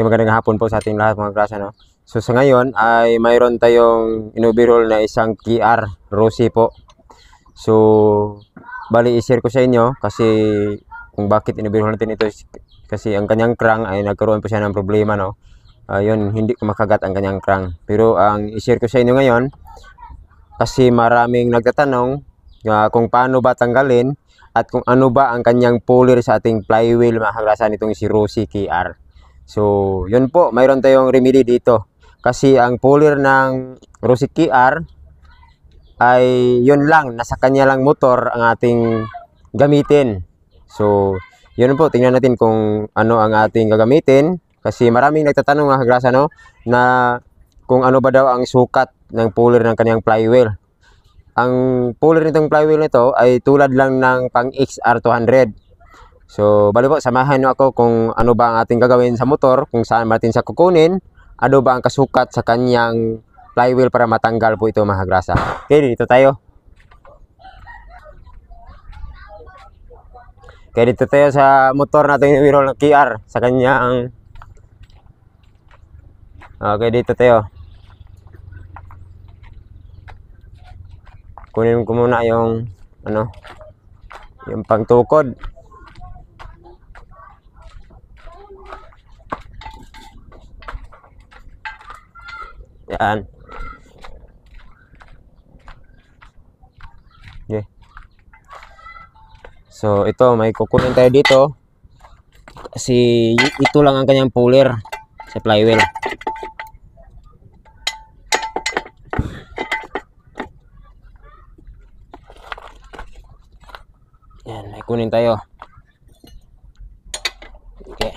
Magandang hapon po sa ating lahat mga grasa, no? So sa ngayon ay mayroon tayong in-overhaul na isang KR Rossi po. So bali i-share ko sa inyo kasi kung bakit in-overhaul natin ito, kasi ang kanyang crank ay nagkaroon po siya ng problema, no? Yun, hindi ko makagat ang kanyang crank. Pero ang i-share ko sa inyo ngayon, kasi maraming nagtatanong kung paano ba tanggalin at kung ano ba ang kanyang puller sa ating flywheel mga grasa nitong si Rossi KR. So, yun po, mayroon tayong remedy dito. Kasi ang puller ng Rossi KR ay yun lang, nasa kanya lang motor ang ating gamitin. So, yun po, tingnan natin kung ano ang ating gagamitin. Kasi maraming nagtatanong mga grasa, no, na kung ano ba daw ang sukat ng puller ng kanyang flywheel. Ang puller nitong flywheel nito ay tulad lang ng pang XR200. So, bali po, samahan nyo ako kung ano ba ang ating gagawin sa motor, kung saan natin siya kukunin, ano ba ang kasukat sa kanyang flywheel para matanggal po ito mga grasa. Okay, dito tayo. Okay, dito tayo sa motor natin yung Wirol KR, sa kanyang... Okay, dito tayo. Kunin ko muna yung, yung pangtukod. Yan. Okay. So, ito, may kukunin tayo dito. Kasi ito lang ang kanyang puller sa flywheel. Yan, may kunin tayo. Okay.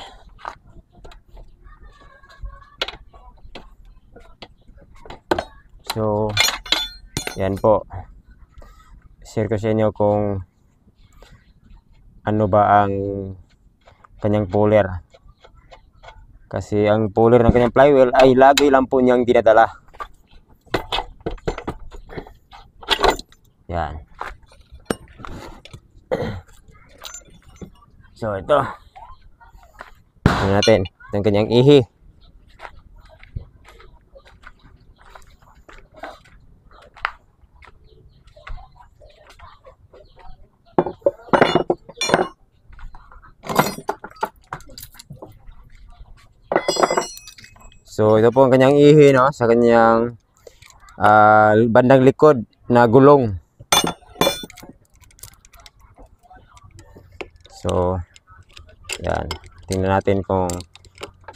So, yan po. Share ko sa inyo kung ano ba ang kanyang puller. Kasi ang puller ng kanyang flywheel ay lagi lang po niyang dinadala. Yan. So, ito. Tingnan natin. Ito ang kanyang ihi. So, ito po ang kanyang ihi, no? Sa kanyang bandang likod na gulong. So, yan. Tingnan natin kung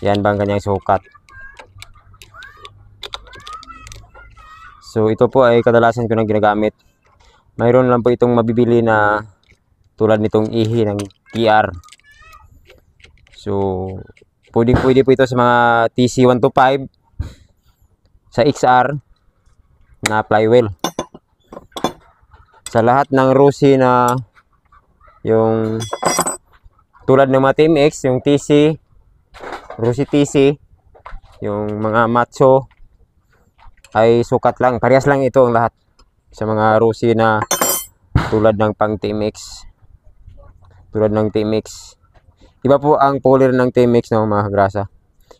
yan ba ang kanyang sukat. So, ito po ay kadalasan ko na ginagamit. Mayroon lang po itong mabibili na tulad nitong ihi ng KR. So, pwede po ito sa mga TC125 sa XR na flywheel. Sa lahat ng Rossi na yung tulad ng mga TMX, yung TC, Rossi TC, yung mga Macho ay sukat lang. Parehas lang ito ang lahat sa mga Rossi na tulad ng pang TMX. Tulad ng TMX. Iba po ang puller ng TMX, no, mga grasa.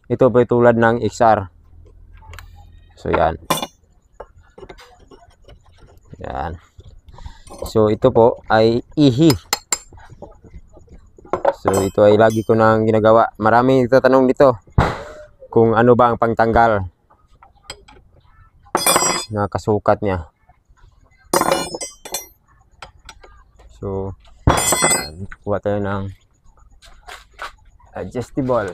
Ito po ay tulad ng XR. So, yan. Yan. So, ito po ay ihi. So, ito ay lagi ko nang ginagawa. Maraming nagtatanong dito kung ano ba ang pangtanggal na kasukat niya. So, kuha tayo ng adjustable.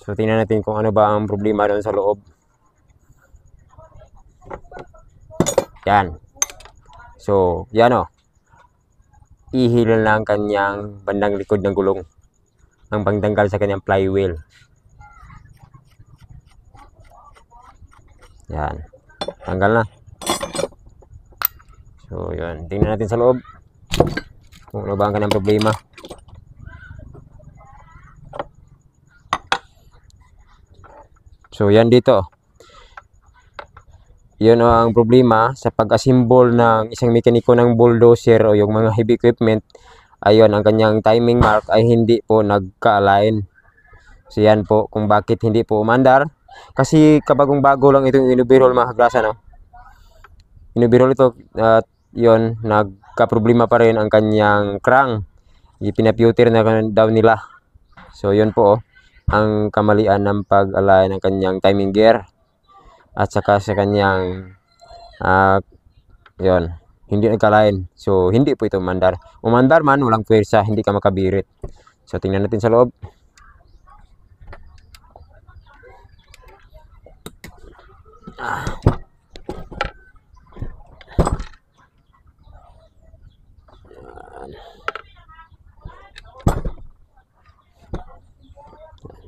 So, tingnan natin kung ano ba ang problema doon sa loob. Yan. So, yan o. Ihil lang kanyang bandang likod ng gulong ang pangtanggal sa kanyang flywheel. Yan. Tanggal na. So, yan. Tingnan natin sa loob kung ano ba ang kanyang problema. So, yan dito. Yun ang problema sa pag-assemble ng isang mekaniko ng bulldozer o yung mga heavy equipment ayun, ang kanyang timing mark ay hindi po nagka-align. So yan po kung bakit hindi po umandar. Kasi kabagong-bago lang itong in-overhaul mga kagrasa, no? In-overhaul ito at yun, nagka-problema pa rin ang kanyang crank. Ipinaputer na daw nila. So yun po, ang kamalian ng pag-align ng kanyang timing gear at saka sa kanyang yun, hindi nagka-align. So hindi po ito umandar. Umandar man, walang pwersa, hindi ka makabirit. So tingnan natin sa loob.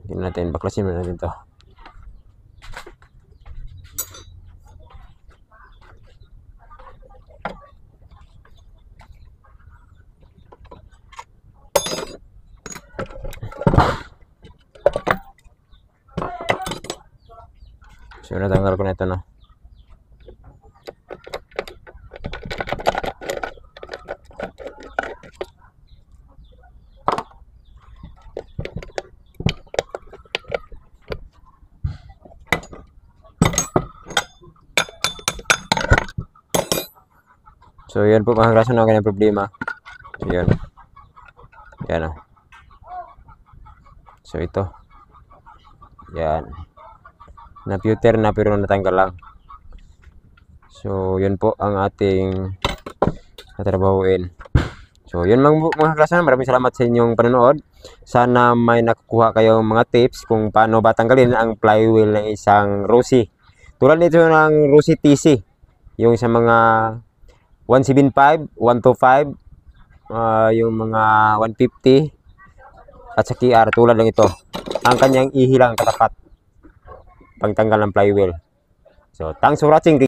Tingnan natin, baklasin muna natin to. So natanggal ko na ito, no? So yan po mga kagrasa, no, kanyang problema. So yan. Yan, oh. So ito. Yan. Na-puter na pero natanggal lang. So yun po ang ating tatrabahuin. So yun mga kagrasa, maraming salamat sa inyong panonood. Sana may nakukuha kayong mga tips kung paano ba tanggalin ang flywheel ng isang Rossi. Tulad nito ng Rossi TC. Yung sa mga 175, 125, yung mga 150 at sa KR, tulad lang ito. Ang kanyang ihilang katapat pagtanggal ng flywheel. So thanks for watching.